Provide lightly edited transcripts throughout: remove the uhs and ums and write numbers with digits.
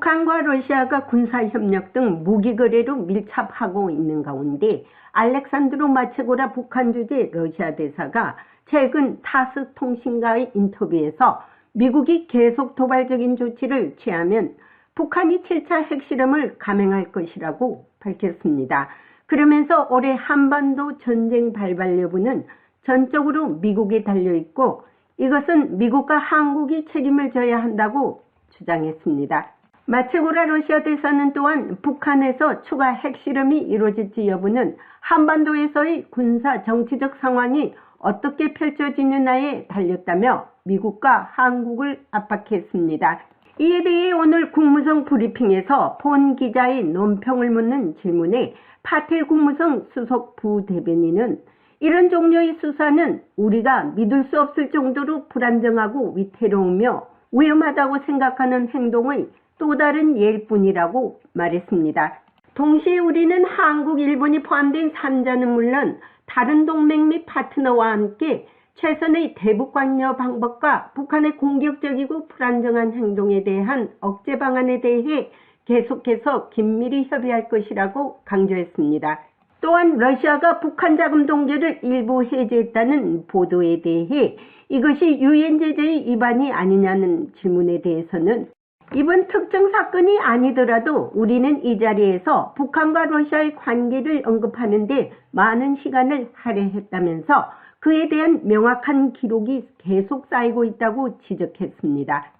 북한과 러시아가 군사협력 등 무기거래로 밀착하고 있는 가운데 알렉산드로 마체고라 북한 주재 러시아 대사가 최근 타스 통신과의 인터뷰에서 미국이 계속 도발적인 조치를 취하면 북한이 7차 핵실험을 감행할 것이라고 밝혔습니다. 그러면서 올해 한반도 전쟁 발발 여부는 전적으로 미국에 달려있고 이것은 미국과 한국이 책임을 져야 한다고 주장했습니다. 마체고라 러시아 대사는 또한 북한에서 추가 핵실험이 이루어질지 여부는 한반도에서의 군사 정치적 상황이 어떻게 펼쳐지느냐에 달렸다며 미국과 한국을 압박했습니다. 이에 대해 오늘 국무성 브리핑에서 본 기자의 논평을 묻는 질문에 파텔 국무성 수석 부대변인은 이런 종류의 수사는 우리가 믿을 수 없을 정도로 불안정하고 위태로우며 위험하다고 생각하는 행동의 또 다른 예일 뿐이라고 말했습니다. 동시에 우리는 한국, 일본이 포함된 3자는 물론 다른 동맹 및 파트너와 함께 최선의 대북 관여 방법과 북한의 공격적이고 불안정한 행동에 대한 억제 방안에 대해 계속해서 긴밀히 협의할 것이라고 강조했습니다. 또한 러시아가 북한 자금 동결을 일부 해제했다는 보도에 대해 이것이 유엔 제재의 위반이 아니냐는 질문에 대해서는 이번 특정 사건이 아니더라도 우리는 이 자리에서 북한과 러시아의 관계를 언급하는 데 많은 시간을 할애했다면서 그에 대한 명확한 기록이 계속 쌓이고 있다고 지적했습니다.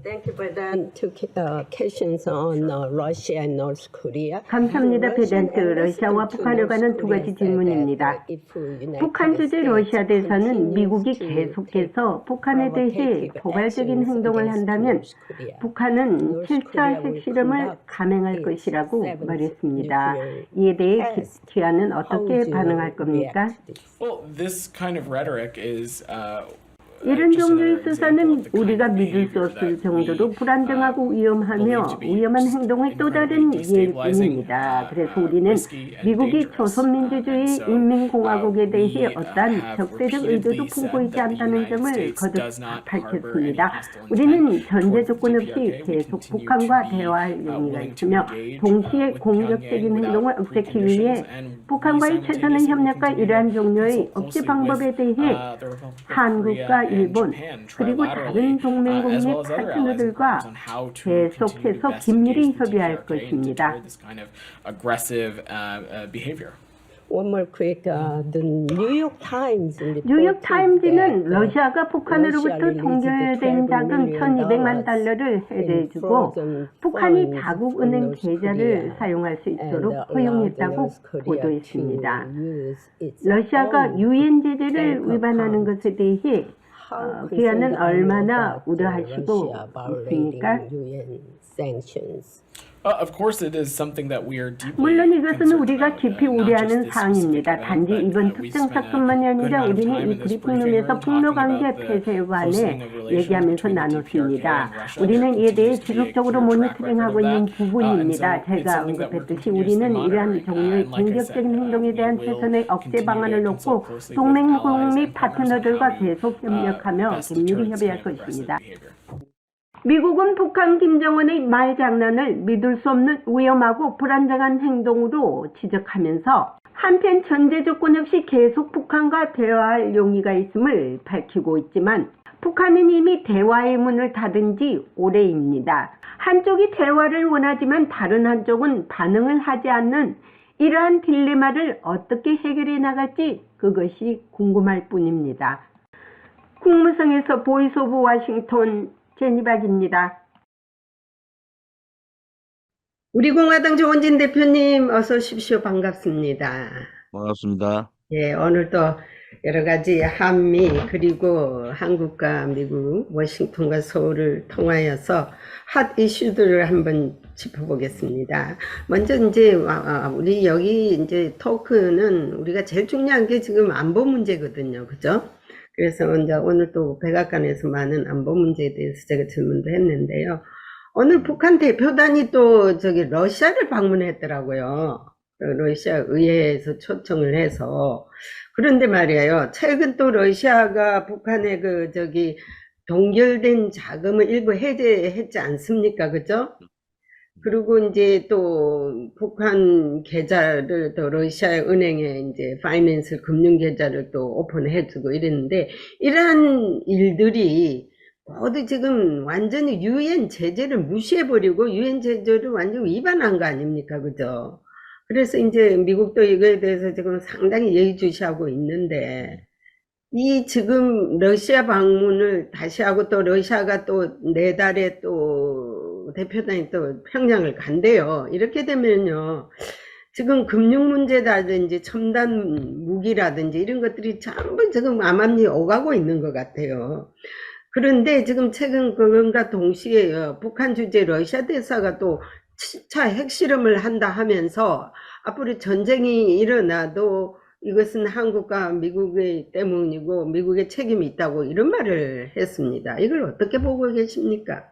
Thank you for that two questions on Russia and North Korea. 감사합니다. 베단트 러시아와 북한에 관한 두 가지 질문입니다. 북한 주재 러시아 대사는 미국이 계속해서 북한에 대해 도발적인 행동을 한다면 북한은 7차 핵실험을 감행할 것이라고 말했습니다. 이에 대해 기아는 어떻게 반응할 겁니까? Well, this kind of rhetoric is 이런 종류의 수사는 우리가 믿을 수 없을 정도로 불안정하고 위험하며 위험한 행동의 또 다른 예일 뿐입니다. 그래서 우리는 미국이 조선민주주의 인민공화국에 대해 어떠한 적대적 의도도 품고 있지 않다는 점을 거듭 밝혔습니다. 우리는 전제 조건 없이 계속 북한과 대화할 용의가 있으며 동시에 공격적인 행동을 억제하기 위해 북한과의 최선의 협력과 이러한 종류의 억제 방법에 대해 한국과 일본 그리고 다른 동맹국 및 파트너들과 계속해서 긴밀히 협의할 것입니다. One more quick, the New York Times. 뉴욕 타임즈는 러시아가 북한으로부터 동결된 자금 1,200만 달러를 해제해주고 북한이 자국 은행 계좌를 사용할 수 있도록 허용했다고 보도했습니다. 러시아가 유엔 제재를 위반하는 것에 대해 기아는 얼마나 우려하시고 있습니까? Of course, it is something that we are deeply 물론 이것은 concerned 우리가 about, 깊이 not 우려하는 just this 사항입니다. specific 단지 event, 이번 but we 특정 spent a 사건만이 good 아니라 amount of 우리는 time 이 in this briefing 브리핑룸에서 room 폭로 talking 관계 about the 폐쇄 관에 closening of relations 얘기하면서 between the DPRK 나눴습니다. and Russia. 우리는 There 이에 대해 continues to be a 지속적으로 clear track 모니터링하고 record of 있는 that. 부분입니다. And so it's 제가 something that we're 언급했듯이 continuously 우리는 이러한 monitoring. 종류의 And like I said, 공격적인 행동에 we 대한 will 최선의 억제 continue 방안을 to 놓고 consult closely with 동맹국 allies 및 and partners on 파트너들과 how to 계속 협력하며 best 긴밀히 deter this 협의할 kind of 것입니다. aggressive behavior. 미국은 북한 김정은의 말장난을 믿을 수 없는 위험하고 불안정한 행동으로 지적하면서 한편 전제 조건 없이 계속 북한과 대화할 용의가 있음을 밝히고 있지만 북한은 이미 대화의 문을 닫은 지 오래입니다. 한쪽이 대화를 원하지만 다른 한쪽은 반응을 하지 않는 이러한 딜레마를 어떻게 해결해 나갈지 그것이 궁금할 뿐입니다. 국무성에서 보이스 오브 워싱턴 제니박입니다. 우리 공화당 조원진 대표님 어서 오십시오. 반갑습니다. 반갑습니다. 예, 오늘도 여러 가지 한미 그리고 한국과 미국, 워싱턴과 서울을 통하여서 핫 이슈들을 한번 짚어보겠습니다. 먼저 이제 우리 여기 이제 토크는 우리가 제일 중요한 게 지금 안보 문제거든요. 그죠? 그래서 이제 오늘 또 백악관에서 많은 안보 문제에 대해서 제가 질문도 했는데요. 오늘 북한 대표단이 또 저기 러시아를 방문했더라고요. 러시아 의회에서 초청을 해서. 그런데 말이에요. 최근 또 러시아가 북한의 동결된 자금을 일부 해제했지 않습니까? 그죠? 그리고 이제 또 북한 계좌를 또 러시아 은행에 이제 파이낸스 금융 계좌를 또 오픈해주고 이랬는데 이러한 일들이 모두 지금 완전히 유엔 제재를 무시해버리고 유엔 제재를 완전 위반한 거 아닙니까? 그죠? 그래서 이제 미국도 이거에 대해서 지금 상당히 예의주시하고 있는데 이 지금 러시아 방문을 다시 하고 또 러시아가 또 내달에 또 대표단이 또 평양을 간대요. 이렇게 되면요. 지금 금융 문제라든지 첨단 무기라든지 이런 것들이 전부 지금 암암리 오가고 있는 것 같아요. 그런데 지금 최근 그런가 동시에 북한 주재 러시아 대사가 또 7차 핵실험을 한다 하면서 앞으로 전쟁이 일어나도 이것은 한국과 미국의 때문이고 미국의 책임이 있다고 이런 말을 했습니다. 이걸 어떻게 보고 계십니까?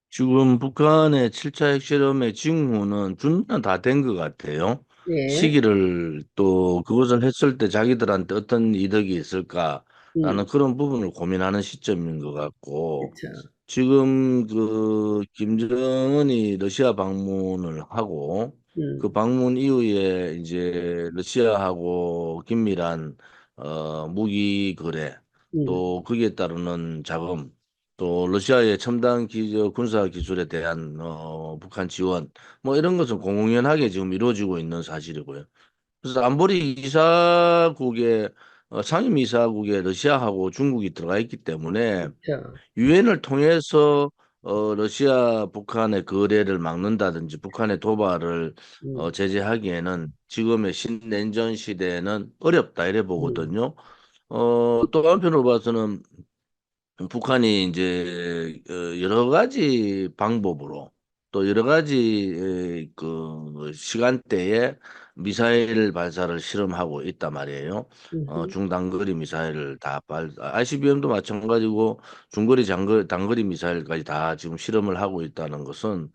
지금 북한의 7차 핵실험의 징후는 준비는 다 된 것 같아요. 네, 시기를 또 그것을 했을 때 자기들한테 어떤 이득이 있을까라는 그런 부분을 고민하는 시점인 것 같고, 그렇죠. 지금 그 김정은이 러시아 방문을 하고 그 방문 이후에 이제 러시아하고 긴밀한 무기 거래 또 거기에 따르는 자금 또 러시아의 첨단 군사 기술에 대한 북한 지원 뭐 이런 것은 공공연하게 지금 이루어지고 있는 사실이고요. 그래서 안보리 이사국에 상임이사국에 러시아하고 중국이 들어가 있기 때문에 그렇죠. 유엔을 통해서 러시아 북한의 거래를 막는다든지 북한의 도발을 제재하기에는 지금의 신냉전 시대에는 어렵다 이래 보거든요. 또 한편으로 봐서는 북한이 이제 여러 가지 방법으로 또 여러 가지 그 시간대에 미사일 발사를 실험하고 있단 말이에요. 중단거리 미사일을 다 ICBM도 마찬가지고 중거리 단거리 미사일까지 다 지금 실험을 하고 있다는 것은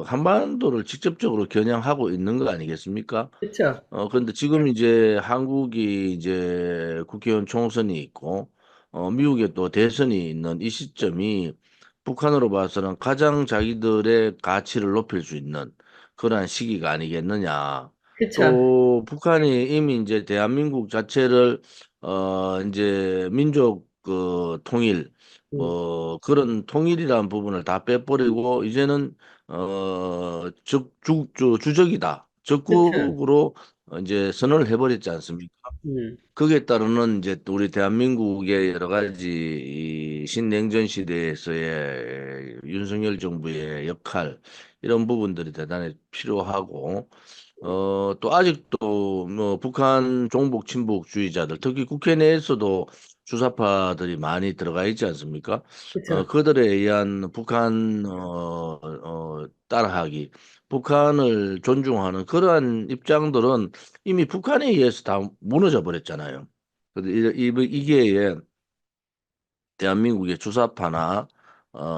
한반도를 직접적으로 겨냥하고 있는 거 아니겠습니까? 그렇죠. 그런데 지금 이제 한국이 이제 국회의원 총선이 있고, 미국에 또 대선이 있는 이 시점이 북한으로 봐서는 가장 자기들의 가치를 높일 수 있는 그러한 시기가 아니겠느냐. 그렇죠. 또 북한이 이미 이제 대한민국 자체를 이제 민족 그 통일 그런 통일이라는 부분을 다 빼버리고 이제는 주적이다. 그렇죠. 적국으로 이제 선언을 해버렸지 않습니까? 거기에 따르는 이제 또 우리 대한민국의 여러 가지 이 신냉전 시대에서의 윤석열 정부의 역할 이런 부분들이 대단히 필요하고 또 아직도 뭐 북한 종북 친북주의자들 특히 국회 내에서도 주사파들이 많이 들어가 있지 않습니까? 그렇죠. 그들에 의한 북한 따라하기, 북한을 존중하는 그러한 입장들은 이미 북한에 의해서 다 무너져 버렸잖아요. 이게 대한민국의 주사파나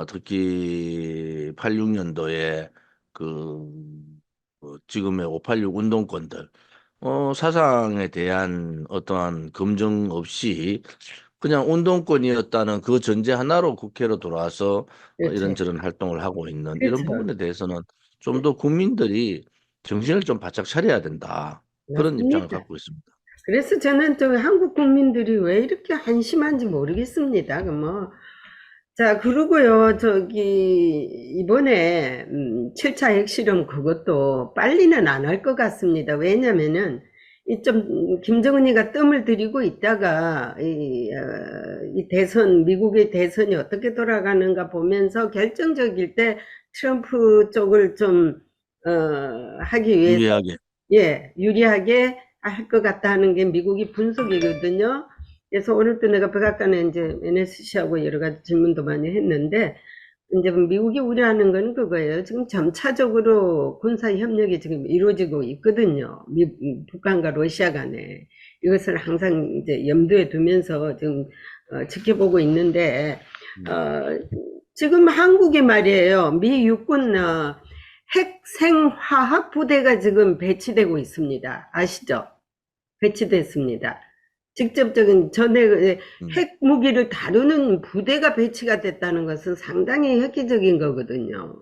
특히 86년도에 그 지금의 586 운동권들 사상에 대한 어떠한 검증 없이 그냥 운동권이었다는 그 전제 하나로 국회로 들어와서 그렇죠. 이런저런 활동을 하고 있는 이런 그렇죠. 부분에 대해서는 좀 더 국민들이 정신을 좀 바짝 차려야 된다. 그런 입장을 맞습니다. 갖고 있습니다. 그래서 저는 또 한국 국민들이 왜 이렇게 한심한지 모르겠습니다. 그 뭐, 자, 그러고요, 이번에, 7차 핵실험 그것도 빨리는 안 할 것 같습니다. 왜냐면은, 김정은이가 뜸을 들이고 있다가, 이 대선, 미국의 대선이 어떻게 돌아가는가 보면서 결정적일 때 트럼프 쪽을 좀, 하기 위해서 유리하게. 예, 유리하게 할 것 같다 하는 게 미국이 분석이거든요. 그래서 오늘 또 내가 백악관에 이제 NSC하고 여러 가지 질문도 많이 했는데, 이제 미국이 우려하는 건 그거예요. 지금 점차적으로 군사 협력이 지금 이루어지고 있거든요. 북한과 러시아 간에. 이것을 항상 이제 염두에 두면서 지금 지켜보고 있는데, 지금 한국이 말이에요. 미 육군 핵생화학 부대가 지금 배치되고 있습니다. 아시죠? 배치됐습니다. 직접적인 전에 음. 핵 무기를 다루는 부대가 배치가 됐다는 것은 상당히 획기적인 거거든요.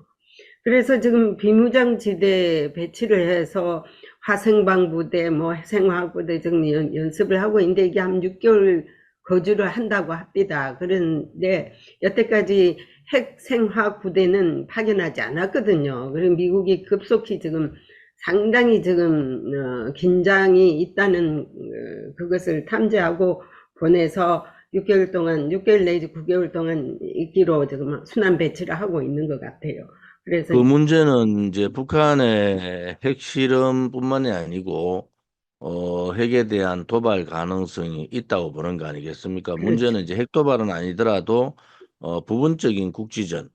그래서 지금 비무장지대 배치를 해서 화생방 부대, 뭐 생화학 부대 지금 연습을 하고 있는데 이게 한 6개월 거주를 한다고 합니다. 그런데 여태까지 핵 생화학 부대는 파견하지 않았거든요. 그리고 미국이 급속히 지금 상당히 지금 긴장이 있다는 그것을 탐지하고 보내서 6개월 동안 6개월 내지 9개월 동안 있기로 지금 순환 배치를 하고 있는 것 같아요. 그래서 그 문제는 이제 북한의 핵실험뿐만이 아니고 핵에 대한 도발 가능성이 있다고 보는 거 아니겠습니까? 그렇죠. 문제는 이제 핵 도발은 아니더라도 부분적인 국지전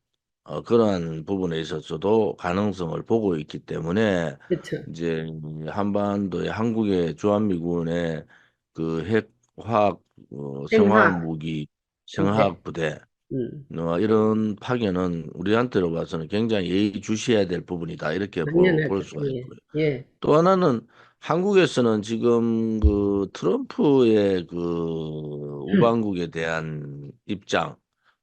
그러한 부분에 있어서도 가능성을 보고 있기 때문에 그렇죠. 이제 한반도의 한국의 주한미군의 그 핵, 화학, 생화학 생화학 무기, 부대. 생화학 부대 이런 파견은 우리한테로 봐서는 굉장히 예의주시해야 될 부분이다 이렇게 볼 당연하죠. 수가 예. 있고요. 예. 또 하나는 한국에서는 지금 그 트럼프의 그 우방국에 대한 입장,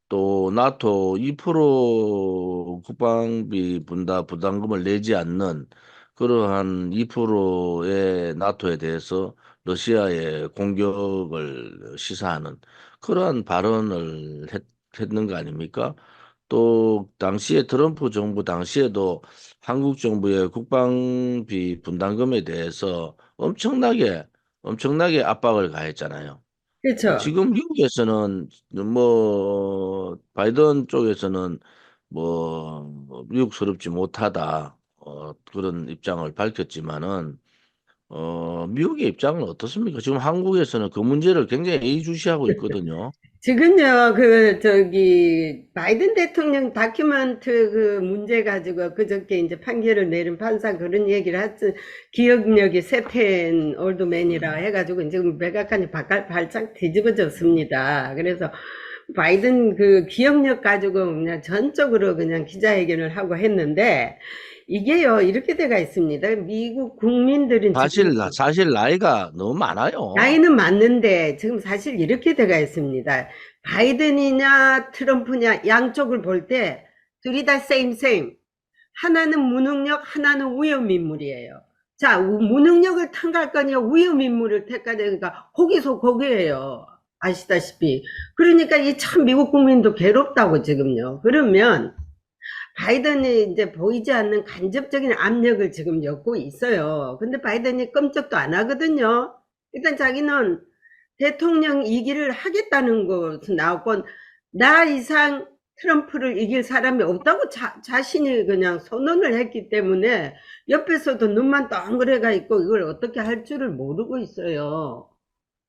또 나토 2% 국방비 부담금을 내지 않는 그러한 2%의 나토에 대해서 러시아의 공격을 시사하는 그러한 발언을 했는 거 아닙니까? 또 당시에 트럼프 정부 당시에도 한국 정부의 국방비 분담금에 대해서 엄청나게 압박을 가했잖아요. 그렇죠. 지금 미국에서는 뭐 바이든 쪽에서는 뭐 미국스럽지 못하다 그런 입장을 밝혔지만은 미국의 입장은 어떻습니까? 지금 한국에서는 그 문제를 굉장히 예의주시하고 있거든요. 지금요, 바이든 대통령 다큐멘트 그 문제 가지고 그저께 이제 판결을 내린 판사 그런 얘기를 했지, 기억력이 세텐 올드맨이라 해가지고 지금 백악관이 발짝 뒤집어졌습니다. 그래서 바이든 그 기억력 가지고 그냥 전적으로 그냥 기자회견을 하고 했는데, 이게요, 이렇게 돼가 있습니다. 미국 국민들은 지금 사실 나이가 너무 많아요. 나이는 맞는데 지금 사실 이렇게 돼가 있습니다. 바이든이냐 트럼프냐 양쪽을 볼 때 둘이 다 same. 하나는 무능력, 하나는 위험인물이에요. 자, 무능력을 택할 거냐 위험인물을 택할 거니까 거기서 거기에요. 아시다시피. 그러니까 이 참 미국 국민도 괴롭다고 지금요. 그러면 바이든이 이제 보이지 않는 간접적인 압력을 지금 엮고 있어요. 근데 바이든이 끔찍도 안 하거든요. 일단 자기는 대통령 이기를 하겠다는 것은 나왔고, 나 이상 트럼프를 이길 사람이 없다고 자신이 그냥 선언을 했기 때문에 옆에서도 눈만 덩그레가 있고 이걸 어떻게 할 줄을 모르고 있어요.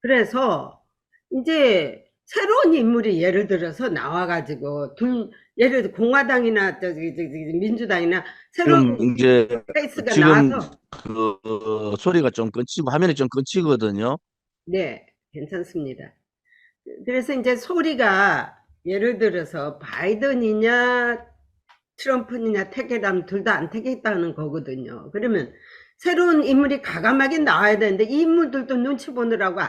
그래서 이제 새로운 인물이 예를 들어서 나와가지고 예를 들어 공화당이나 민주당이나 새로운 지금 이제 페이스가 지금 나와서 그 소리가 좀 끊기고 화면이 좀 끊기거든요. 네, 괜찮습니다. 그래서 이제 소리가 예를 들어서 바이든이냐 트럼프냐 택했다면 둘 다 안 택했다는 거거든요. 그러면 새로운 인물이 과감하게 나와야 되는데 이 인물들도 눈치 보느라고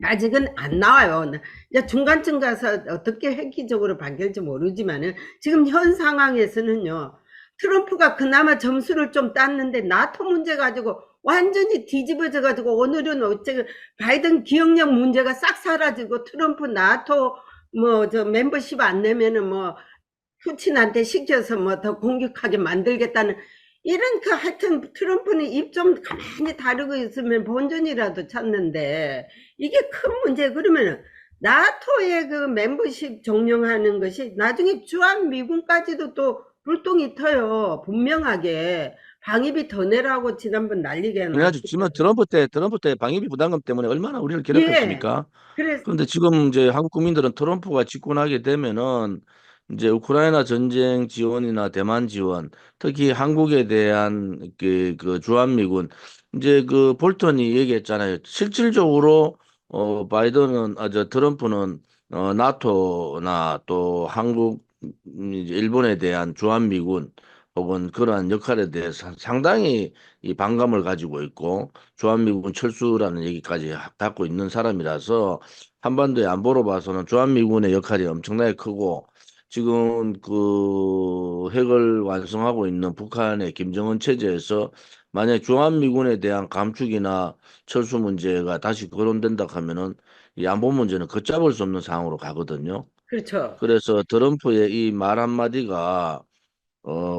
아직은 안 나와요. 이제 중간쯤 가서 어떻게 획기적으로 바뀔지 모르지만은 지금 현 상황에서는요. 트럼프가 그나마 점수를 좀 땄는데 나토 문제 가지고 완전히 뒤집어져 가지고 오늘은 어째 바이든 기억력 문제가 싹 사라지고 트럼프 나토 뭐 저 멤버십 안 내면은 뭐 푸틴한테 시켜서 뭐 더 공격하게 만들겠다는 이런 그 하여튼 트럼프는 입 좀 가만히 다루고 있으면 본전이라도 찾는데 이게 큰 문제. 그러면은 나토의 그 멤버십 종용하는 것이 나중에 주한미군까지도 또 불똥이 터요. 분명하게 방위비 더 내라고 지난번 난리가 그래가지고 지금 트럼프 때 방위비 부담금 때문에 얼마나 우리를 예. 괴롭혔습니까? 그래서 그런데 지금 이제 한국 국민들은 트럼프가 집권하게 되면은 이제 우크라이나 전쟁 지원이나 대만 지원, 특히 한국에 대한 그 주한미군 이제 그 볼턴이 얘기했잖아요. 실질적으로 바이든은 저 트럼프는 나토나 또 한국 이제 일본에 대한 주한미군 혹은 그러한 역할에 대해서 상당히 이 반감을 가지고 있고 주한미군 철수라는 얘기까지 갖고 있는 사람이라서 한반도의 안보로 봐서는 주한미군의 역할이 엄청나게 크고 지금 그 핵을 완성하고 있는 북한의 김정은 체제에서 만약 주한미군에 대한 감축이나 철수 문제가 다시 거론된다 하면은 이 안보 문제는 걷잡을 수 없는 상황으로 가거든요. 그렇죠. 그래서 트럼프의 이 말 한마디가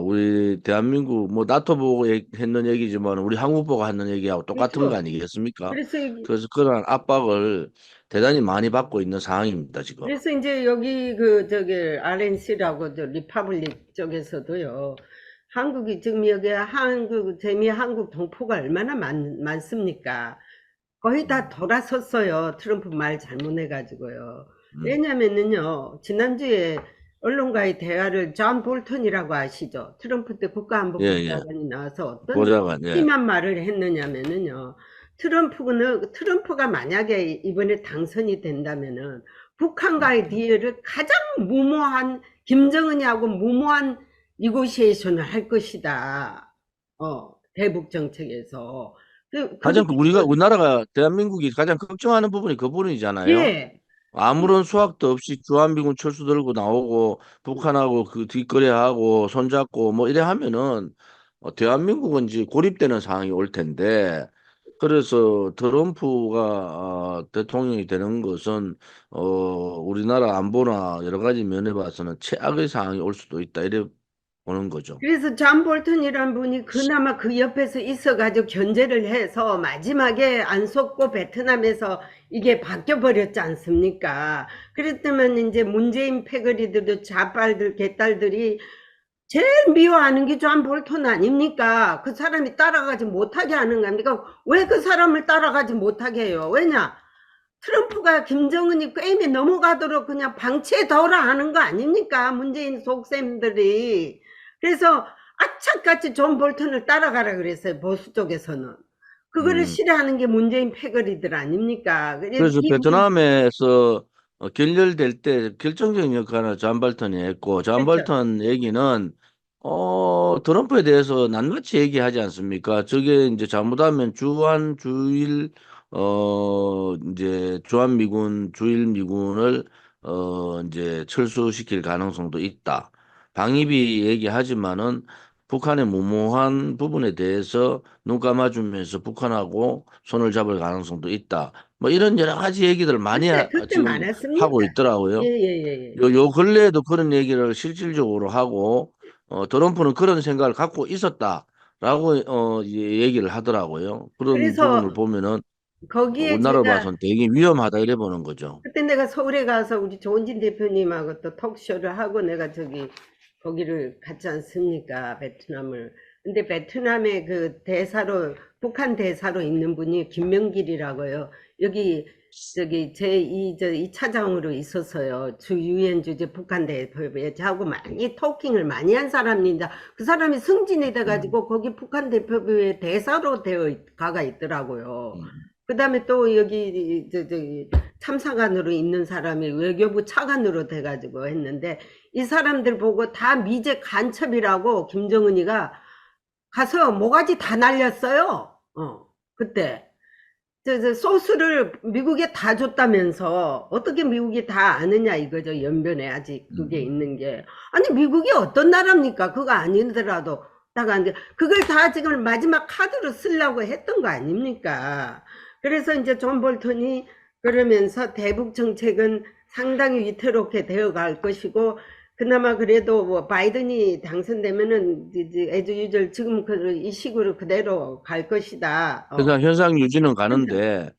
우리 대한민국 뭐 나토 보고 했는 얘기지만 우리 한국 보고 하는 얘기하고 똑같은 거 그렇죠. 아니겠습니까? 그래서 그래서 그런 압박을 대단히 많이 받고 있는 상황입니다, 지금. 그래서 이제 여기 그 저기 RNC라고 저 리퍼블릭 쪽에서도요. 한국이 지금 여기 한국 재미 한국 동포가 얼마나 많습니까? 거의 다 돌아섰어요. 트럼프 말 잘못해가지고요. 음. 왜냐면은요, 지난주에 언론과의 대화를 존 볼턴이라고 아시죠? 트럼프 때 예. 국가안보보좌관이 나와서 어떤 보좌관, 예. 심한 말을 했느냐면은요, 트럼프가 만약에 이번에 당선이 된다면은 북한과의 디얼을 가장 무모한, 김정은이하고 무모한 니고시에이션을 할 것이다. 대북 정책에서. 가장 우리나라가 대한민국이 가장 걱정하는 부분이 그 부분이잖아요. 예. 아무런 수확도 없이 주한미군 철수 들고 나오고 북한하고 그 뒷거래하고 손잡고 뭐 이래 하면은 대한민국은 이제 고립되는 상황이 올 텐데 그래서 트럼프가 대통령이 되는 것은 우리나라 안보나 여러 가지 면에 봐서는 최악의 상황이 올 수도 있다 이래 보는 거죠. 그래서 존 볼턴이란 분이 그나마 그 옆에서 있어가지고 견제를 해서 마지막에 안 속고 베트남에서 이게 바뀌어버렸지 않습니까? 그랬더만 이제 문재인 패거리들도 자빨들, 개딸들이 제일 미워하는 게 존 볼턴 아닙니까? 그 사람이 따라가지 못하게 하는 겁니까? 왜 그 사람을 따라가지 못하게 해요? 왜냐? 트럼프가 김정은이 게임에 넘어가도록 그냥 방치해둬라 하는 거 아닙니까? 문재인 속셈들이. 그래서 악착같이 존 볼턴을 따라가라 그랬어요. 보수 쪽에서는. 그거를 싫어하는 게 문재인 패거리들 아닙니까? 그래서 베트남에서 결렬될 때 결정적인 역할을 존 볼턴이 했고 존 그렇죠. 볼턴 얘기는 트럼프에 대해서 낱낱이 얘기하지 않습니까? 저게 이제 잘못하면 이제 주한미군 주일미군을 이제 철수시킬 가능성도 있다. 방위비 얘기하지만은 북한의 무모한 부분에 대해서 눈 감아주면서 북한하고 손을 잡을 가능성도 있다. 뭐 이런 여러 가지 얘기들 많이 그때 지금 많았습니다. 하고 있더라고요. 예. 요 근래에도 그런 얘기를 실질적으로 하고 트럼프는 그런 생각을 갖고 있었다라고 얘기를 하더라고요. 그런 그래서 부분을 보면은 거기에 우리나라로 제가 봐서는 되게 위험하다 이래 보는 거죠. 그때 내가 서울에 가서 우리 조은진 대표님하고 또 톡쇼를 하고 내가 거기를 갔지 않습니까? 베트남을. 근데 베트남의 그 대사로, 북한 대사로 있는 분이 김명길이라고요. 여기, 제2차장으로 있었어요. 주 유엔 주재 북한 대표부에. 저하고 많이 토킹을 많이 한 사람인데, 그 사람이 승진이 돼가지고 거기 북한 대표부에 대사로 가가 있더라고요. 그 다음에 또 여기, 참사관으로 있는 사람이 외교부 차관으로 돼가지고 했는데, 이 사람들 보고 다 미제 간첩이라고 김정은이가 가서 모가지 다 날렸어요. 그때. 소스를 미국에 다 줬다면서 어떻게 미국이 다 아느냐 이거죠. 연변에 아직 그게 있는 게. 아니 미국이 어떤 나라입니까? 그거 아니더라도 그걸 다 지금 마지막 카드로 쓰려고 했던 거 아닙니까? 그래서 이제 존 볼턴이 그러면서 대북 정책은 상당히 위태롭게 되어갈 것이고 그나마 그래도 뭐 바이든이 당선되면은 이제 지금 이 식으로 그대로 갈 것이다. 그러니까 현상 유지는 가는데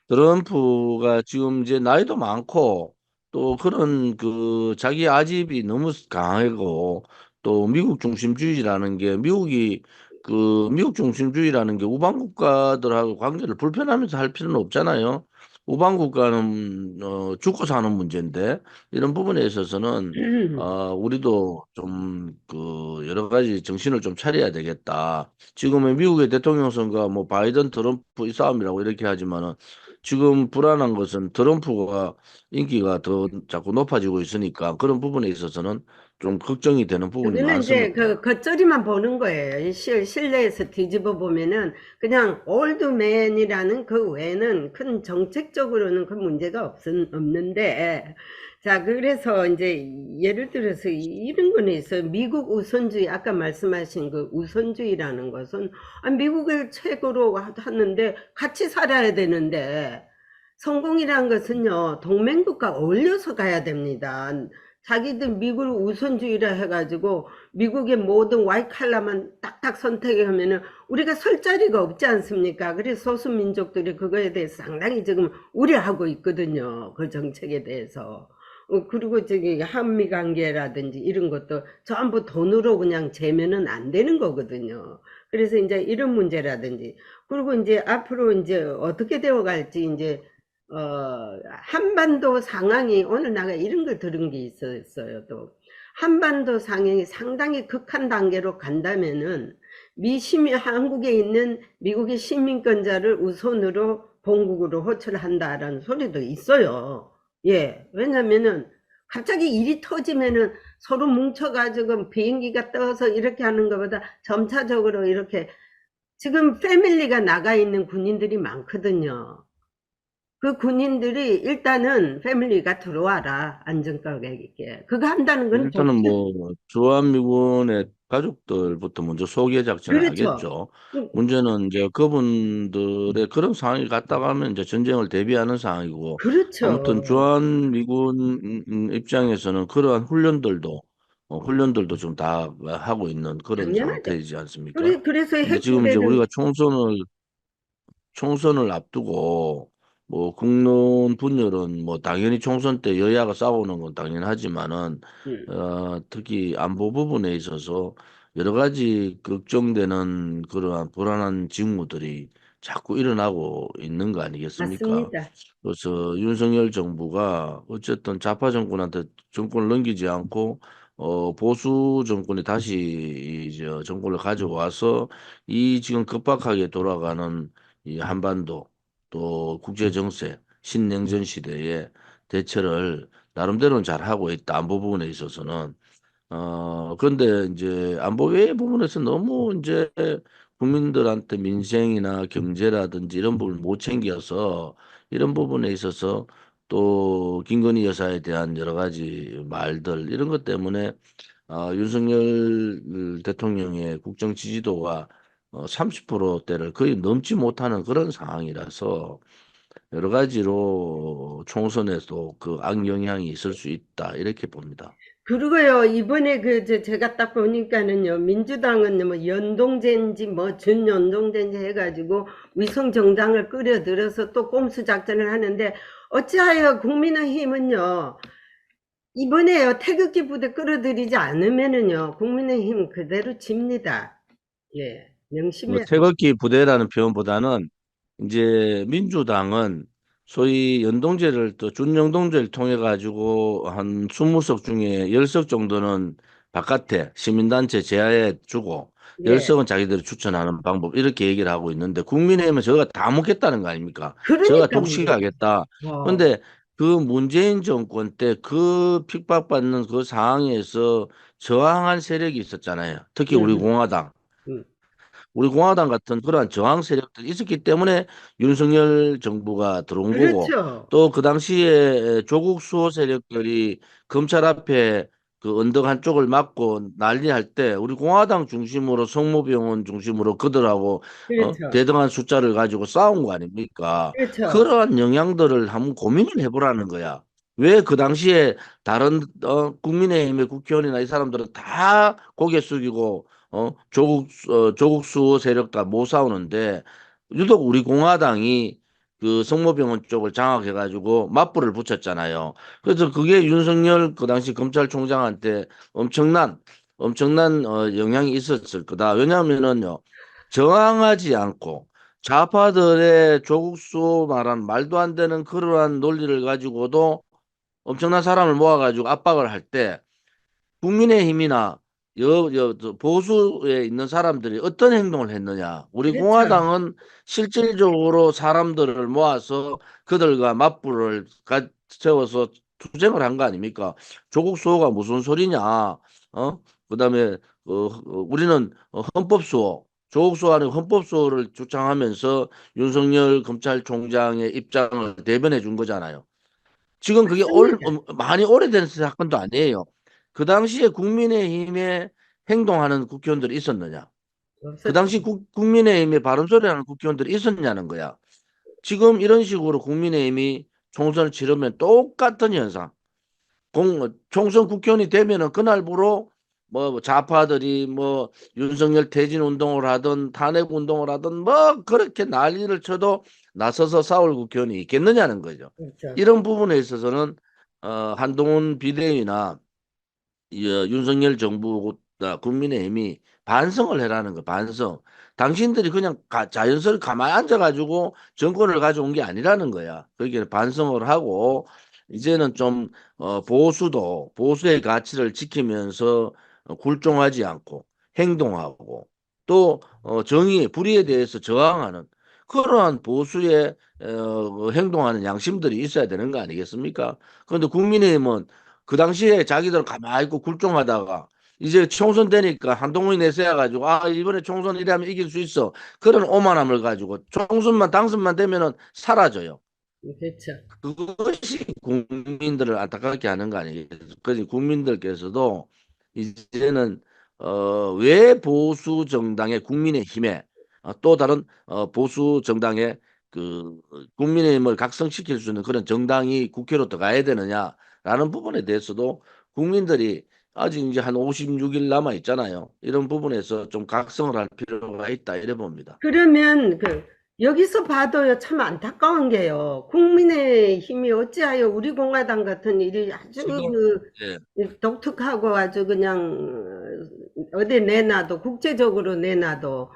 트럼프가 지금 이제 나이도 많고 또 그런 그 자기 아집이 너무 강하고 또 미국 중심주의라는 게 미국 중심주의라는 게 우방 국가들하고 관계를 불편하면서 할 필요는 없잖아요. 우방 국가는 죽고 사는 문제인데 이런 부분에 있어서는 우리도 좀 그 여러 가지 정신을 좀 차려야 되겠다. 지금의 미국의 대통령 선거가 뭐 바이든 트럼프 이 싸움이라고 이렇게 하지만은 지금 불안한 것은 트럼프가 인기가 더 자꾸 높아지고 있으니까 그런 부분에 있어서는 좀 걱정이 되는 부분이 그거는 이제 많습니다. 겉절이만 보는 거예요. 실내에서 뒤집어 보면은 그냥 올드맨이라는 그 외에는 큰 정책적으로는 큰 문제가 없는데, 자, 그래서 이제 예를 들어서 이런 거는 있어요. 미국 우선주의, 아까 말씀하신 그 우선주의라는 것은 미국을 최고로 하는데 같이 살아야 되는데, 성공이라는 것은요, 동맹국과 어울려서 가야 됩니다. 자기들 미국을 우선주의라 해가지고 미국의 모든 와이칼라만 딱딱 선택하면은 우리가 설 자리가 없지 않습니까? 그래서 소수민족들이 그거에 대해서 상당히 지금 우려하고 있거든요. 그 정책에 대해서. 그리고 저기 한미 관계라든지 이런 것도 전부 돈으로 그냥 재면은 안 되는 거거든요. 그래서 이제 이런 문제라든지, 그리고 이제 앞으로 이제 어떻게 되어 갈지, 이제 한반도 상황이, 오늘 내가 이런 걸 들은 게 있었어요. 또 한반도 상황이 상당히 극한 단계로 간다면은 한국에 있는 미국의 시민권자를 우선으로 본국으로 호출한다라는 소리도 있어요. 예, 왜냐면은 갑자기 일이 터지면은 서로 뭉쳐가지고 비행기가 떠서 이렇게 하는 것보다 점차적으로 이렇게, 지금 패밀리가 나가 있는 군인들이 많거든요. 그 군인들이 일단은 패밀리가 들어와라, 안정감 있게. 그거 한다는 건 일단은 뭐 주한미군의 가족들부터 먼저 소개 작전을 그렇죠. 하겠죠. 문제는 이제 그분들의 그런 상황이 갔다가면 이제 전쟁을 대비하는 상황이고, 아무튼 그렇죠. 주한미군 입장에서는 그러한 훈련들도 좀 다 하고 있는 그런 당연하죠. 상태이지 않습니까? 그래서 근데 지금 이제 핵부대를, 우리가 총선을 앞두고 뭐 국론 분열은 뭐 당연히 총선 때 여야가 싸우는 건 당연하지만은 음, 특히 안보 부분에 있어서 여러 가지 걱정되는 그러한 불안한 징후들이 자꾸 일어나고 있는 거 아니겠습니까? 맞습니다. 그래서 윤석열 정부가 어쨌든 좌파 정권한테 정권을 넘기지 않고 보수 정권이 다시 이제 정권을 가져와서 이 지금 급박하게 돌아가는 이 한반도 또 국제 정세 신냉전 시대에 대처를 나름대로는 잘 하고 있다. 안보 부분에 있어서는. 그런데 이제 안보 외의 부분에서 너무 이제 국민들한테 민생이나 경제라든지 이런 부분을 못 챙겨서 이런 부분에 있어서 또 김건희 여사에 대한 여러 가지 말들 이런 것 때문에 윤석열 대통령의 국정 지지도가 30%대를 거의 넘지 못하는 그런 상황이라서 여러 가지로 총선에도 그 악영향이 있을 수 있다 이렇게 봅니다. 그리고요, 이번에 제가 딱 보니까는요, 민주당은 뭐 연동제인지 뭐 준연동제인지 해가지고 위성정당을 끌어들여서 또 꼼수 작전을 하는데, 어찌하여 국민의힘은요, 이번에요, 태극기 부대 끌어들이지 않으면은요, 국민의힘 그대로 집니다. 예, 뭐 명심해야 돼요. 태극기 부대라는 표현보다는 이제 민주당은 소위 연동제를 또 준연동제를 통해 가지고 한 20석 중에 10석 정도는 바깥에 시민단체 제하에 주고 예, 10석은 자기들이 추천하는 방법 이렇게 얘기를 하고 있는데 국민의힘은 저가 다 먹겠다는 거 아닙니까? 저가 그러니까 문제죠. 독식하겠다. 와, 근데 그 문재인 정권 때 그 핍박받는 그 상황에서 저항한 세력이 있었잖아요. 특히 우리 음, 공화당. 음. 우리 공화당 같은 그러한 저항 세력들이 있었기 때문에 윤석열 정부가 들어온 거고 그렇죠. 또 그 당시에 조국 수호 세력들이 검찰 앞에 그 언덕 한쪽을 막고 난리할 때 우리 공화당 중심으로 성모병원 중심으로 그들하고 그렇죠. 대등한 숫자를 가지고 싸운 거 아닙니까? 그렇죠. 그러한 영향들을 한번 고민을 해보라는 거야. 왜 그 당시에 다른 국민의힘의 국회의원이나 이 사람들은 다 고개 숙이고 조국 수호 세력과 못 싸우는데 유독 우리 공화당이 그 성모병원 쪽을 장악해가지고 맞불을 붙였잖아요. 그래서 그게 윤석열 그 당시 검찰총장한테 엄청난 영향이 있었을 거다. 왜냐하면은요 저항하지 않고 좌파들의 조국 수호 말한 말도 안 되는 그러한 논리를 가지고도 엄청난 사람을 모아가지고 압박을 할때 국민의힘이나 보수에 있는 사람들이 어떤 행동을 했느냐. 우리 그렇죠. 공화당은 실질적으로 사람들을 모아서 그들과 맞불을 세워서 투쟁을 한 거 아닙니까? 조국 수호가 무슨 소리냐? 그다음에 우리는 헌법 수호, 조국 수호하는 헌법 수호를 주장하면서 윤석열 검찰총장의 입장을 대변해 준 거잖아요. 지금 그게 맞습니다. 많이 오래된 사건도 아니에요. 그 당시에 국민의힘에 행동하는 국회의원들이 있었느냐? 그 없었죠. 당시 국민의힘에 바른소리하는 국회의원들이 있었냐는 거야. 지금 이런 식으로 국민의힘이 총선을 치르면 똑같은 현상. 총선 국회의원이 되면은 그날부로 뭐 좌파들이 뭐 윤석열 퇴진 운동을 하든 탄핵 운동을 하든 뭐 그렇게 난리를 쳐도 나서서 싸울 국회의원이 있겠느냐는 거죠. 그렇죠. 이런 부분에 있어서는 한동훈 비대위나 윤석열 정부 국민의힘이 반성을 해라는 거, 반성. 당신들이 그냥 자연스레 가만히 앉아가지고 정권을 가져온 게 아니라는 거야. 그게 반성을 하고 이제는 좀 보수의 가치를 지키면서 굴종하지 않고 행동하고 또 정의의 불의에 대해서 저항하는 그러한 보수의 행동하는 양심들이 있어야 되는 거 아니겠습니까? 그런데 국민의힘은 그 당시에 자기들은 가만히 있고 굴종하다가 이제 총선 되니까 한동훈이 내세워가지고 이번에 총선 이래하면 이길 수 있어. 그런 오만함을 가지고 총선만 당선만 되면은 사라져요. 그렇죠. 그것이 국민들을 안타깝게 하는 거 아니겠어요? 그래서 국민들께서도 이제는 왜 보수 정당의 국민의힘에 또 다른 보수 정당의 그 국민의힘을 각성시킬 수 있는 그런 정당이 국회로 들어가야 되느냐라는 부분에 대해서도 국민들이 아직 이제 한 56일 남아 있잖아요. 이런 부분에서 좀 각성을 할 필요가 있다 이래 봅니다. 그러면 여기서 봐도요, 참 안타까운 게요. 국민의힘이 어찌하여 우리 공화당 같은 일이 아주 지금 예. 독특하고 아주 그냥 어디 내놔도 국제적으로 내놔도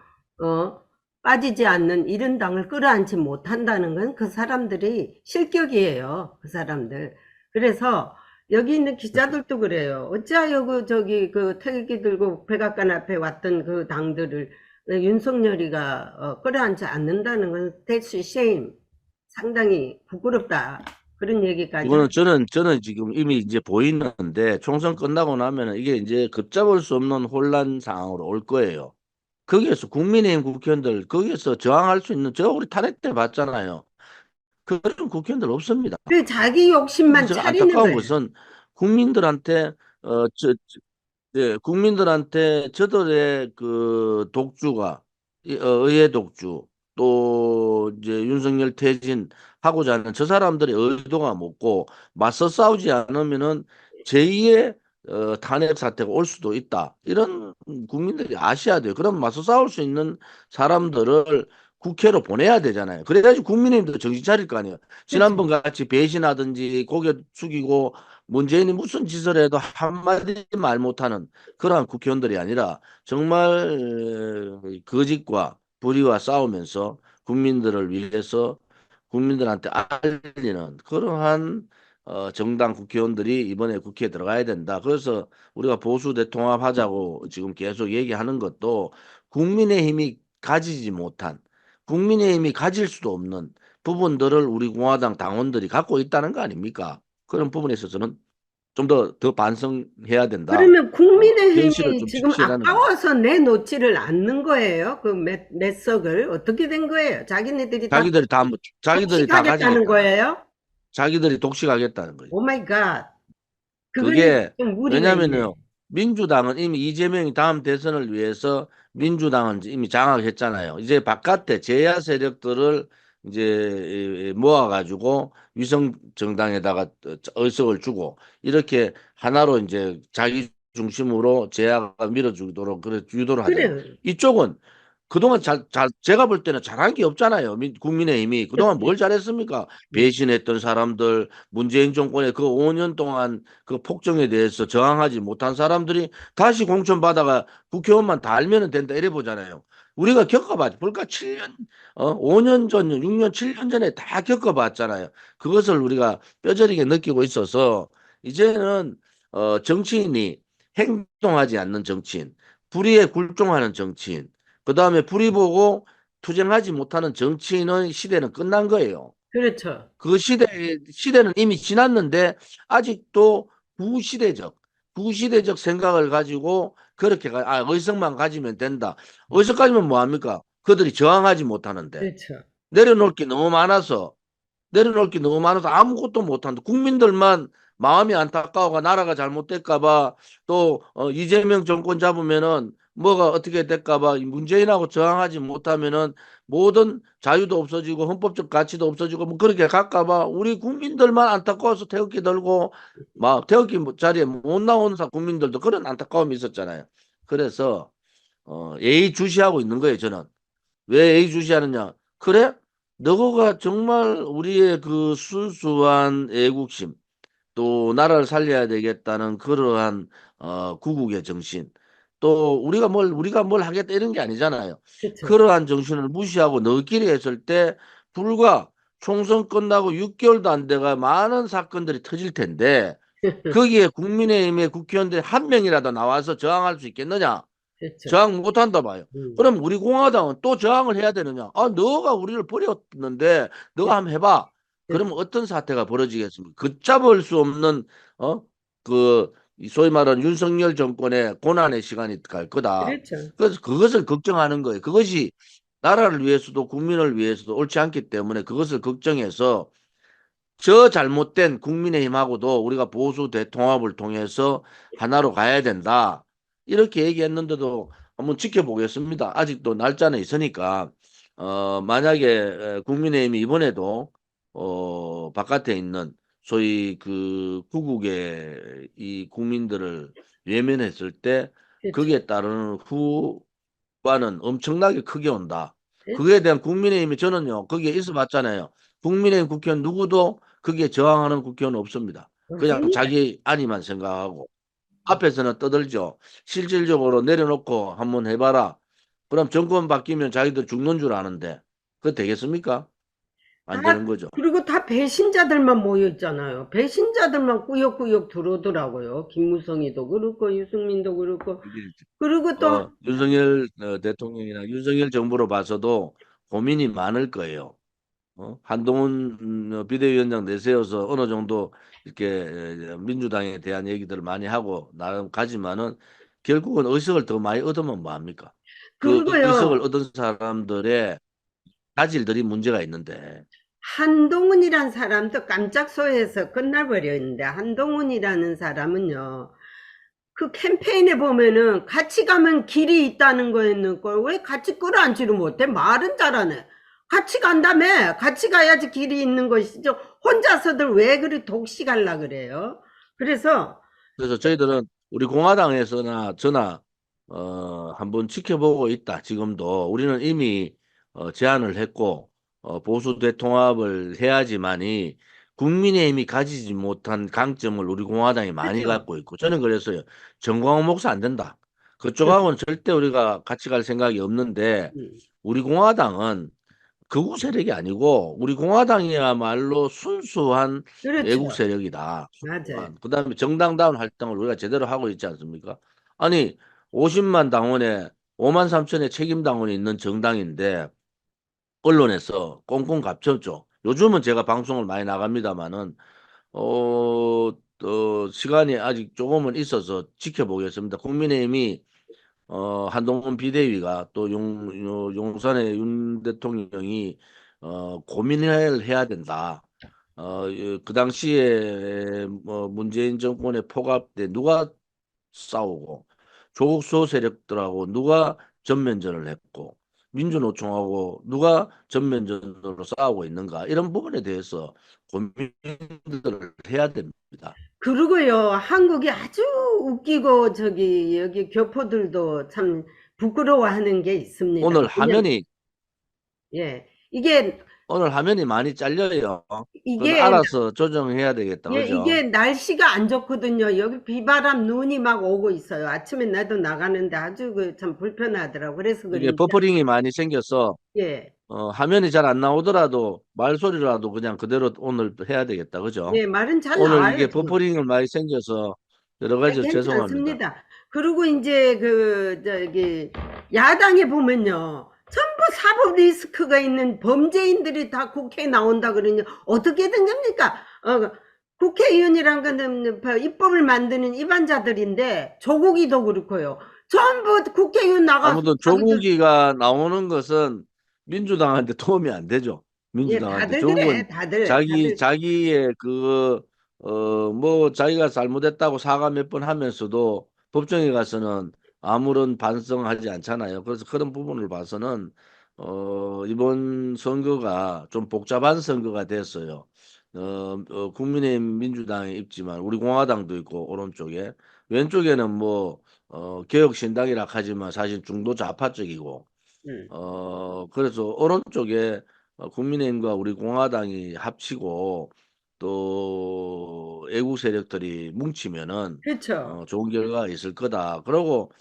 빠지지 않는 이런 당을 끌어안지 못한다는 건 그 사람들이 실격이에요. 그 사람들. 그래서 여기 있는 기자들도 그래요. 어찌하여 그 태극기 들고 백악관 앞에 왔던 그 당들을 윤석열이가 끌어안지 않는다는 건 that's a shame. 상당히 부끄럽다. 그런 얘기까지. 이거는 저는 지금 이미 이제 보이는데 총선 끝나고 나면은 이게 이제 걷잡을 수 없는 혼란 상황으로 올 거예요. 거기에서 국민의힘 국회의원들 거기에서 저항할 수 있는 우리 탄핵 때 봤잖아요. 그런 국회의원들 없습니다. 그 자기 욕심만 제가 차리는 안타까운 거예요. 것은 국민들한테 국민들한테 저들의 그 독주가 의회 독주 또 이제 윤석열 퇴진 하고자 하는 저 사람들의 의도가 뭡고 맞서 싸우지 않으면은 제2의 탄핵 사태가 올 수도 있다. 이런 국민들이 아셔야 돼요. 그럼 맞서 싸울 수 있는 사람들을 국회로 보내야 되잖아요. 그래야지 국민의힘도 정신 차릴 거 아니에요. 지난번 같이 배신하든지 고개 숙이고 문재인이 무슨 짓을 해도 한마디 말 못하는 그러한 국회의원들이 아니라 정말 거짓과 불의와 싸우면서 국민들을 위해서 국민들한테 알리는 그러한 정당 국회의원들이 이번에 국회에 들어가야 된다. 그래서 우리가 보수 대통합하자고 지금 계속 얘기하는 것도 국민의힘이 가지지 못한 국민의힘이 가질 수도 없는 부분들을 우리 공화당 당원들이 갖고 있다는 거 아닙니까? 그런 부분에 있어서는 좀 더 반성해야 된다. 그러면 국민의힘이 현실을 좀 지금 직시하는 거예요. 아까워서 내놓지를 않는 거예요. 몇 석을 어떻게 된 거예요? 자기네들이 자기들이 다 독식하겠다는 가지겠다. 거예요? 자기들이 독식하겠다는 거죠. 오 마이 갓. 그거는 그게 좀 무리가 있네. 왜냐면요. 민주당은 이미 이재명이 다음 대선을 위해서 민주당은 이미 장악했잖아요. 이제 바깥에 제야 세력들을 이제 모아가지고 위성 정당에다가 의석을 주고 이렇게 하나로 이제 자기 중심으로 제야가 밀어주도록 그래 유도를 하잖아요. 그래요. 이쪽은 그동안 제가 볼 때는 잘한 게 없잖아요. 국민의힘이 그동안 뭘 잘했습니까? 배신했던 사람들, 문재인 정권의 그 5년 동안 그 폭정에 대해서 저항하지 못한 사람들이 다시 공천 받아가 국회의원만 다 알면 된다 이래 보잖아요. 우리가 겪어봤죠. 불과 7년, 5년 전, 6년, 7년 전에 다 겪어봤잖아요. 그것을 우리가 뼈저리게 느끼고 있어서 이제는 정치인이 행동하지 않는 정치인, 불의에 굴종하는 정치인, 그 다음에 불의 보고 투쟁하지 못하는 정치인의 시대는 끝난 거예요. 그렇죠. 그 시대는 이미 지났는데 아직도 구시대적 생각을 가지고 그렇게 의석만 가지면 된다. 의석 가지면 뭐합니까? 그들이 저항하지 못하는데 그렇죠. 내려놓을 게 너무 많아서 아무것도 못한다. 국민들만 마음이 안타까워가 나라가 잘못될까봐 또 이재명 정권 잡으면은 뭐가 어떻게 될까봐 문재인하고 저항하지 못하면은 모든 자유도 없어지고 헌법적 가치도 없어지고 뭐 그렇게 갈까봐 우리 국민들만 안타까워서 태극기 들고 막 태극기 자리에 못 나오는 국민들도 그런 안타까움이 있었잖아요. 그래서 예의주시하고 있는 거예요. 저는 왜 예의주시하느냐? 그래? 너가 정말 우리의 그 순수한 애국심, 또 나라를 살려야 되겠다는 그러한 구국의 정신, 또 우리가 뭘 하겠다 이런 게 아니잖아요. 그렇죠. 그러한 정신을 무시하고 너희끼리 했을 때 불과 총선 끝나고 6개월도 안 돼가 많은 사건들이 터질 텐데 거기에 국민의힘의 국회의원들이 한 명이라도 나와서 저항할 수 있겠느냐? 그렇죠. 저항 못한다 봐요. 그럼 우리 공화당은 또 저항을 해야 되느냐? 너가 우리를 버렸는데 너가 한번 해봐. 그러면 어떤 사태가 벌어지겠습니까? 걷잡을 수 없는 소위 말하는 윤석열 정권의 고난의 시간이 갈 거다. 그렇죠. 그래서 그것을 걱정하는 거예요. 그것이 나라를 위해서도 국민을 위해서도 옳지 않기 때문에 그것을 걱정해서 저 잘못된 국민의힘하고도 우리가 보수 대통합을 통해서 하나로 가야 된다. 이렇게 얘기했는데도 한번 지켜보겠습니다. 아직도 날짜는 있으니까 만약에 국민의힘이 이번에도 바깥에 있는 소위 그 구국의 이 국민들을 외면했을 때 그렇죠. 거기에 따르는 후과는 엄청나게 크게 온다. 그렇죠. 그거에 대한 국민의힘이 저는요 거기에 있어봤잖아요. 국민의힘 국회의원 누구도 거기에 저항하는 국회의원은 없습니다. 그냥 없습니다. 자기 안위만 생각하고 앞에서는 떠들죠. 실질적으로 내려놓고 한번 해봐라. 그럼 정권 바뀌면 자기들 죽는 줄 아는데 그거 되겠습니까? 안 되는 거죠. 그리고 다 배신자들만 모여 있잖아요. 배신자들만 꾸역꾸역 들어오더라고요. 김무성이도 그렇고 유승민도 그렇고. 그리고 또 윤석열 대통령이나 윤석열 정부로 봐서도 고민이 많을 거예요. 한동훈 비대위원장 내세워서 어느 정도 이렇게 민주당에 대한 얘기들을 많이 하고 나름 가지만은 결국은 의석을 더 많이 얻으면 뭐합니까? 그 의석을 그리고요. 얻은 사람들의 자질들이 문제가 있는데 한동훈이란 사람도 깜짝 소해서 끝나버렸는데 한동훈이라는 사람은요. 그 캠페인에 보면은 같이 가면 길이 있다는 거였는 걸 왜 같이 끌어안지를 못해? 말은 잘하네. 같이 간다며. 같이 가야지 길이 있는 것이죠. 혼자서들 왜 그리 독식하려 그래요? 그래서 저희들은 우리 공화당에서나 저나 한번 지켜보고 있다. 지금도 우리는 이미 제안을 했고 보수 대통합을 해야지만이 국민의힘이 가지지 못한 강점을 우리 공화당이 많이 그렇죠. 갖고 있고 저는 그랬어요. 정광훈 목사 안 된다. 그쪽하고는 절대 우리가 같이 갈 생각이 없는데 우리 공화당은 극우 세력이 아니고 우리 공화당이야말로 순수한 그렇죠. 애국 세력이다. 맞아요. 그다음에 정당다운 활동을 우리가 제대로 하고 있지 않습니까? 아니 50만 당원에 5만 3천의 책임 당원이 있는 정당인데 언론에서 꽁꽁 감췄죠. 요즘은 제가 방송을 많이 나갑니다만은 시간이 아직 조금은 있어서 지켜보겠습니다. 국민의힘이 한동훈 비대위가 또 용산의 윤 대통령이 고민을 해야 된다. 그 당시에 문재인 정권의 포갑 때 누가 싸우고 조국 수호 세력들하고 누가 전면전을 했고 민주노총하고 누가 전면전으로 싸우고 있는가 이런 부분에 대해서 고민을 해야 됩니다. 그리고요, 한국이 아주 웃기고, 여기 교포들도 참 부끄러워하는 게 있습니다. 오늘 화면이 예, 많이 잘려요. 이게, 그건 알아서 조정해야 되겠다. 예, 그죠? 이게 날씨가 안 좋거든요. 여기 비바람, 눈이 막 오고 있어요. 아침에 나도 나가는데 아주 참 불편하더라고. 그래서 이게 그런지, 버퍼링이 많이 생겨서 예, 화면이 잘 안 나오더라도 말소리라도 그냥 그대로 오늘 해야 되겠다. 그죠? 예, 말은 잘 오늘 나와요. 이게 지금. 버퍼링이 많이 생겨서 여러 가지 죄송합니다. 괜찮습니다. 그리고 이제 야당에 보면요. 전부 사법 리스크가 있는 범죄인들이 다 국회에 나온다 그러니 어떻게 된 겁니까? 국회의원이란 건 입법을 만드는 입안자들인데 조국이도 그렇고요. 전부 국회의원 나가서 아무튼 조국이가 나오는 것은 민주당한테 도움이 안 되죠. 예, 민주당한테 다들 그래, 조국은 다들. 자기의 뭐 자기가 잘못했다고 사과 몇 번 하면서도 법정에 가서는 아무런 반성하지 않잖아요. 그래서 그런 부분을 봐서는 이번 선거가 좀 복잡한 선거가 됐어요. 국민의힘 민주당이 있지만 우리 공화당도 있고 오른쪽에 왼쪽에는 뭐 개혁신당이라 하지만 사실 중도 좌파 쪽이고 음, 그래서 오른쪽에 국민의힘과 우리 공화당이 합치고 또 애국 세력들이 뭉치면은 그렇죠. 좋은 결과가 있을 거다. 그러고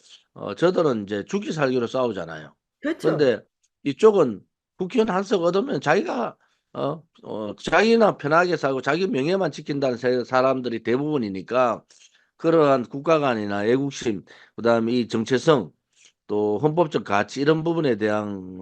저들은 이제 죽기 살기로 싸우잖아요. 그렇죠. 그런데 이쪽은 국회의원 한석 얻으면 자기가 자기나 편하게 살고 자기 명예만 지킨다는 사람들이 대부분이니까 그러한 국가관이나 애국심, 그다음에 이 정체성, 또 헌법적 가치 이런 부분에 대한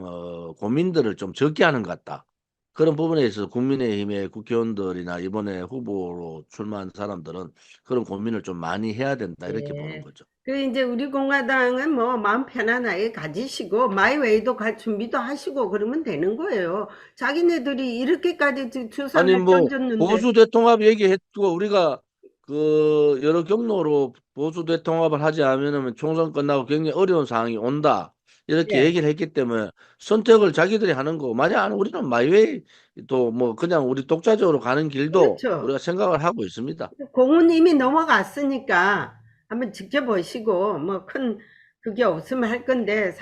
고민들을 좀 적게 하는 것 같다. 그런 부분에 있어서 국민의힘의 국회의원들이나 이번에 후보로 출마한 사람들은 그런 고민을 좀 많이 해야 된다 이렇게 보는 예. 거죠. 그 이제 우리 공화당은 뭐 마음 편안하게 가지시고 마이웨이도 갈 준비도 하시고 그러면 되는 거예요. 자기네들이 이렇게까지 아니 주사를 뭐 던졌는데 보수 대통합 얘기했고 우리가 그 여러 경로로 보수 대통합을 하지 않으면 총선 끝나고 굉장히 어려운 상황이 온다 이렇게 예, 얘기를 했기 때문에 선택을 자기들이 하는 거고 만약 안 우리는 마이웨이 또 뭐 그냥 우리 독자적으로 가는 길도 그렇죠. 우리가 생각을 하고 있습니다. 공은 이미 넘어갔으니까 한번 지켜보시고 뭐 큰 그게 없으면 할 건데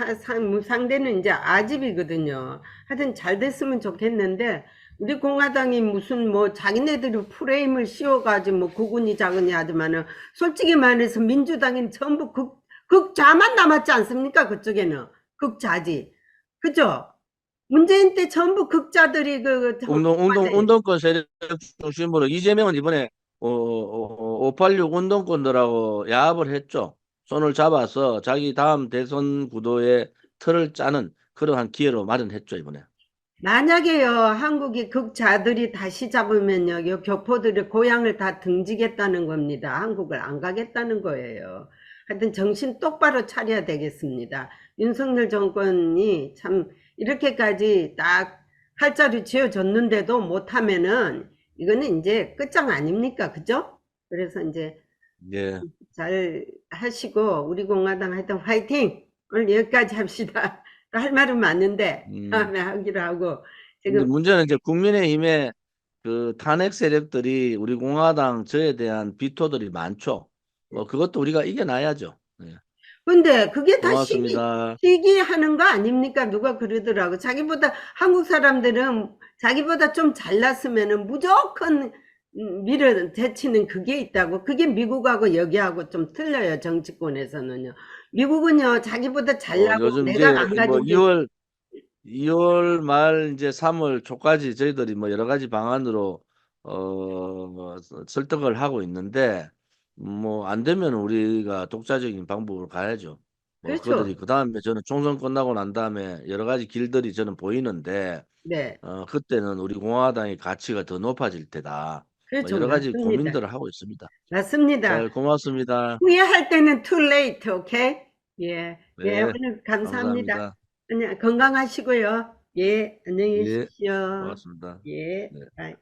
상대는 이제 아집이거든요. 하여튼 잘 됐으면 좋겠는데 우리 공화당이 무슨 뭐 자기네들이 프레임을 씌워가지고 뭐 구군이 작으니 하지만은 솔직히 말해서 민주당은 전부 극좌만 남았지 않습니까? 그쪽에는 극좌지. 그죠? 문재인 때 전부 극좌들이 운동권 세력 중심으로 이재명은 이번에 586 운동권들하고 야합을 했죠. 손을 잡아서 자기 다음 대선 구도의 틀을 짜는 그러한 기회로 마련했죠, 이번에. 만약에요, 한국이 극자들이 다시 잡으면요, 요 교포들의 고향을 다 등지겠다는 겁니다. 한국을 안 가겠다는 거예요. 하여튼 정신 똑바로 차려야 되겠습니다. 윤석열 정권이 참 이렇게까지 딱 팔자를 쥐어줬는데도 못하면은 이거는 이제 끝장 아닙니까? 그죠? 그래서 이제 예. 잘 하시고 우리 공화당 하여튼 화이팅! 오늘 여기까지 합시다. 할 말은 많은데 다음에 하기로 하고 근데 지금 문제는 이제 국민의힘의 그 탄핵 세력들이 우리 공화당 저에 대한 비토들이 많죠. 뭐 그것도 우리가 이겨나야죠. 예. 근데 그게 다 고맙습니다. 시기하는 거 아닙니까? 누가 그러더라고. 자기보다 한국 사람들은 자기보다 좀 잘났으면은 무조건 밀어 제치는 그게 있다고. 그게 미국하고 여기하고 좀 틀려요. 정치권에서는요. 미국은요 자기보다 잘나고 요즘 내가 이제 안 뭐 가진 게 2월 말 이제 3월 초까지 저희들이 뭐 여러 가지 방안으로 뭐 설득을 하고 있는데 뭐 안 되면 우리가 독자적인 방법으로 가야죠. 뭐 그렇죠. 그들이 그 다음에 저는 총선 끝나고 난 다음에 여러 가지 길들이 저는 보이는데 네. 그때는 우리 공화당의 가치가 더 높아질 테다. 뭐 그렇죠. 여러 가지 맞습니다. 고민들을 하고 있습니다. 맞습니다. 잘 고맙습니다. 후회할 때는 too late, 오케이? 예, 예, 네, 오늘 감사합니다. 감사합니다. 건강하시고요. 예, 안녕히 예, 계십시오. 고맙습니다. 예, 네. 바이.